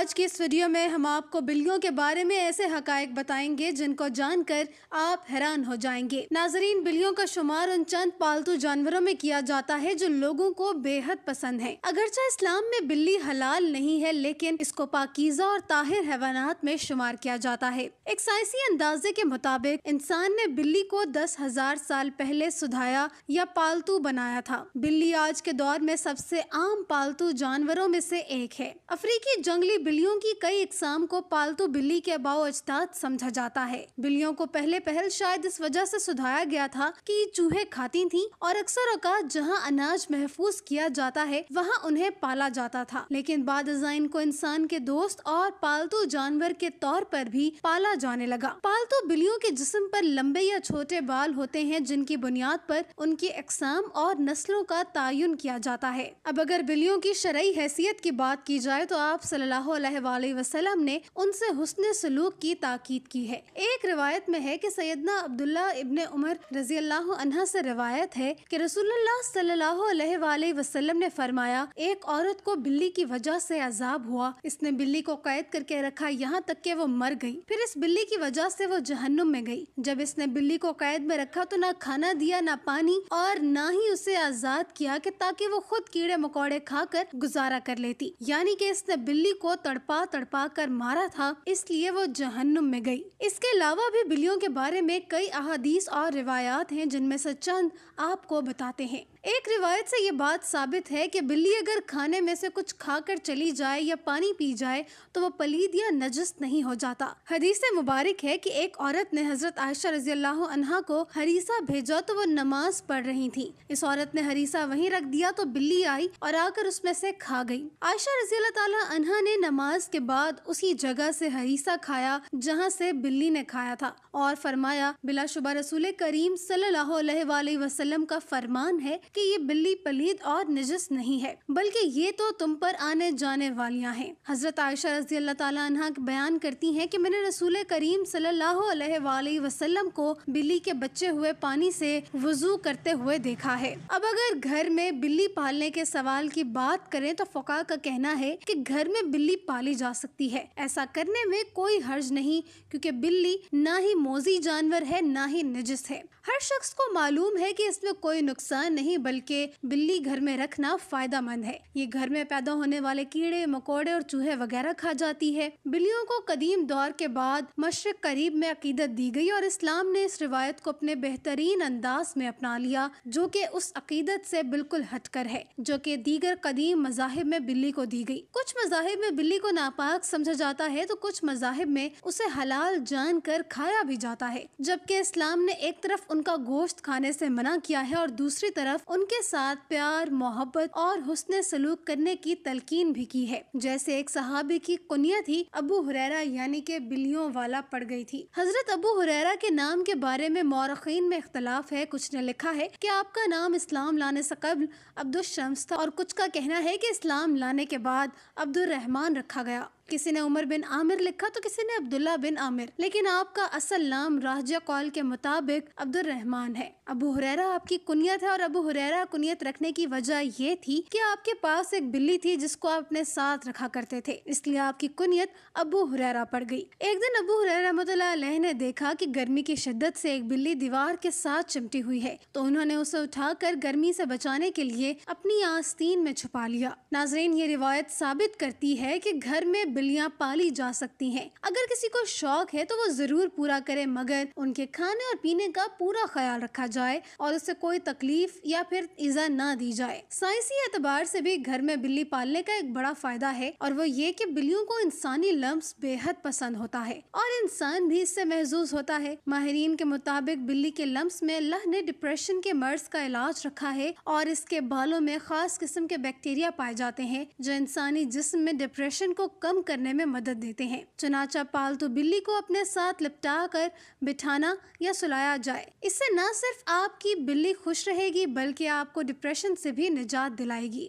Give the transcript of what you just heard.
آج کی اس ویڈیو میں ہم آپ کو بلیوں کے بارے میں ایسے حقائق بتائیں گے جن کو جان کر آپ حیران ہو جائیں گے۔ ناظرین، بلیوں کا شمار ان چند پالتو جانوروں میں کیا جاتا ہے جو لوگوں کو بے حد پسند ہے۔ اگرچہ اسلام میں بلی حلال نہیں ہے، لیکن اس کو پاکیزہ اور طاہر حیوانات میں شمار کیا جاتا ہے۔ ایک سائنسی اندازے کے مطابق انسان نے بلی کو 10,000 سال پہلے سدھایا یا پالتو بنایا تھا۔ بلی آج کے دور میں سب سے عام پالتو جانوروں میں سے ایک ہے۔ افریقی جنگلی بلیوں کی کئی اقسام کو پالتو بلی کے آباء و اجداد سمجھا جاتا ہے۔ بلیوں کو پہل شاید اس وجہ سے سدھایا گیا تھا کہ یہ چوہے کھاتی تھیں اور اکثر اوقات جہاں اناج محفوظ کیا جاتا ہے وہاں انہیں پالا جاتا تھا، لیکن بعد ازاں ان کو انسان کے دوست اور پالتو جانور کے طور پر بھی پالا جانے لگا۔ پالتو بلیوں کے جسم پر لمبے یا چھوٹے بال ہوتے ہیں جن کی بنیاد پر ان کی اقسام اور نسلوں کا تعین کیا جاتا ہے۔ اب اگر بلیوں کی شرعی حیثیت کی بات کی جائے تو آپ صلی اللہ علیہ وآلہ وسلم نے ان سے حسن سلوک کی تاکید کی ہے۔ ایک روایت میں ہے کہ سیدنا عبداللہ ابن عمر رضی اللہ عنہ سے روایت ہے کہ رسول اللہ صلی اللہ علیہ وآلہ وسلم نے فرمایا، ایک عورت کو بلی کی وجہ سے عذاب ہوا، اس نے بلی کو قید کر کے رکھا یہاں تک کہ وہ مر گئی، پھر اس بلی کی وجہ سے وہ جہنم میں گئی۔ جب اس نے بلی کو قید میں رکھا تو نہ کھانا دیا، نہ پانی، اور نہ ہی اسے آزاد کیا کہ تاکہ وہ خود کیڑے مکوڑے کھا کر گزارا کر لیتی، یعنی کہ اس نے بلی کو تڑپا کر مارا تھا، اس لیے وہ جہنم میں گئی۔ اس کے علاوہ بھی بلیوں کے بارے میں کئی احادیث اور روایات ہیں جن میں سے چند آپ کو بتاتے ہیں۔ ایک روایت سے یہ بات ثابت ہے کہ بلی اگر کھانے میں سے کچھ کھا کر چلی جائے یا پانی پی جائے تو وہ پلید یا نجس نہیں ہو جاتا۔ حدیث مبارک ہے کہ ایک عورت نے حضرت عائشہ رضی اللہ عنہا کو ہریسہ بھیجا تو وہ نماز پڑھ رہی تھی۔ اس عورت نے ہریسہ وہیں رکھ دیا تو بلی آئی اور آ کر اس میں سے کھا گئی۔ عائشہ رضی اللہ تعالی عنہا نے نماز کے بعد اسی جگہ سے ہریسہ کھایا جہاں سے بلی نے کھایا تھا اور فرمایا، بلا شبہ رسول کریم صلی اللہ علیہ وآلہ وسلم کا فرمان ہے کہ یہ بلی پلید اور نجس نہیں ہے، بلکہ یہ تو تم پر آنے جانے والیاں ہیں۔ حضرت عائشہ رضی اللہ تعالی عنہا بیان کرتی ہیں کہ میں نے رسول کریم صلی اللہ علیہ وآلہ وسلم کو بلی کے بچے ہوئے پانی سے وضو کرتے ہوئے دیکھا ہے۔ اب اگر گھر میں بلی پالنے کے سوال کی بات کریں تو فقہاء کا کہنا ہے کہ گھر میں بلی پالی جا سکتی ہے، ایسا کرنے میں کوئی حرج نہیں، کیونکہ بلی نہ ہی موذی جانور ہے نہ ہی نجس ہے۔ ہر شخص کو معلوم ہے کہ اس میں کوئی نقصان نہیں، بلکہ بلی گھر میں رکھنا فائدہ مند ہے۔ یہ گھر میں پیدا ہونے والے کیڑے مکوڑے اور چوہے وغیرہ کھا جاتی ہے۔ بلیوں کو قدیم دور کے بعد مشرق قریب میں عقیدت دی گئی اور اسلام نے اس روایت کو اپنے بہترین انداز میں اپنا لیا، جو کہ اس عقیدت سے بالکل ہٹ کر ہے جو کہ دیگر قدیم مذاہب میں بلی کو دی گئی۔ کچھ مذاہب میں بلی کو ناپاک سمجھا جاتا ہے تو کچھ مذاہب میں اسے حلال جان کر کھایا بھی جاتا ہے، جبکہ اسلام نے ایک طرف ان کا گوشت کھانے سے منع کیا ہے اور دوسری طرف ان کے ساتھ پیار، محبت اور حسن سلوک کرنے کی تلقین بھی کی ہے۔ جیسے ایک صحابی کی کنیت ہی ابو ہریرہ یعنی کہ بلیوں والا پڑ گئی تھی۔ حضرت ابو ہریرہ کے نام کے بارے میں مورخین میں اختلاف ہے۔ کچھ نے لکھا ہے کہ آپ کا نام اسلام لانے سے قبل عبد الشمس تھا اور کچھ کا کہنا ہے کہ اسلام لانے کے بعد عبد الرحمن رکھا گیا۔ کسی نے عمر بن عامر لکھا تو کسی نے عبداللہ بن عامر، لیکن آپ کا اصل نام راجہ قول کے مطابق عبد الرحمن ہے۔ ابو ہریرہ آپ کی کنیت ہے اور ابو ہریرہ کنیت رکھنے کی وجہ یہ تھی کہ آپ کے پاس ایک بلی تھی جس کو آپ اپنے ساتھ رکھا کرتے تھے، اس لیے آپ کی کنیت ابو ہریرہ پڑ گئی۔ ایک دن ابو ہریرہ رحمۃ اللہ علیہ نے دیکھا کہ گرمی کی شدت سے ایک بلی دیوار کے ساتھ چمٹی ہوئی ہے، تو انہوں نے اسے اٹھا کر گرمی سے بچانے کے لیے اپنی آستین میں چھپا لیا۔ ناظرین، یہ روایت ثابت کرتی ہے کہ گھر میں بلیاں پالی جا سکتی ہیں۔ اگر کسی کو شوق ہے تو وہ ضرور پورا کرے، مگر ان کے کھانے اور پینے کا پورا خیال رکھا جائے اور اسے کوئی تکلیف یا پھر ایذا نہ دی جائے۔ سائنسی اعتبار سے بھی گھر میں بلی پالنے کا ایک بڑا فائدہ ہے اور وہ یہ کہ بلیوں کو انسانی لمس بے حد پسند ہوتا ہے اور انسان بھی اس سے محظوظ ہوتا ہے۔ ماہرین کے مطابق بلی کے لمس میں اللہ نے ڈپریشن کے مرض کا علاج رکھا ہے اور اس کے بالوں میں خاص قسم کے بیکٹیریا پائے جاتے ہیں جو انسانی جسم میں ڈپریشن کو کم کرنے میں مدد دیتے ہیں۔ چنانچہ پالتو بلی کو اپنے ساتھ لپٹا کر بٹھانا یا سلایا جائے، اس سے نہ صرف آپ کی بلی خوش رہے گی بلکہ آپ کو ڈپریشن سے بھی نجات دلائے گی۔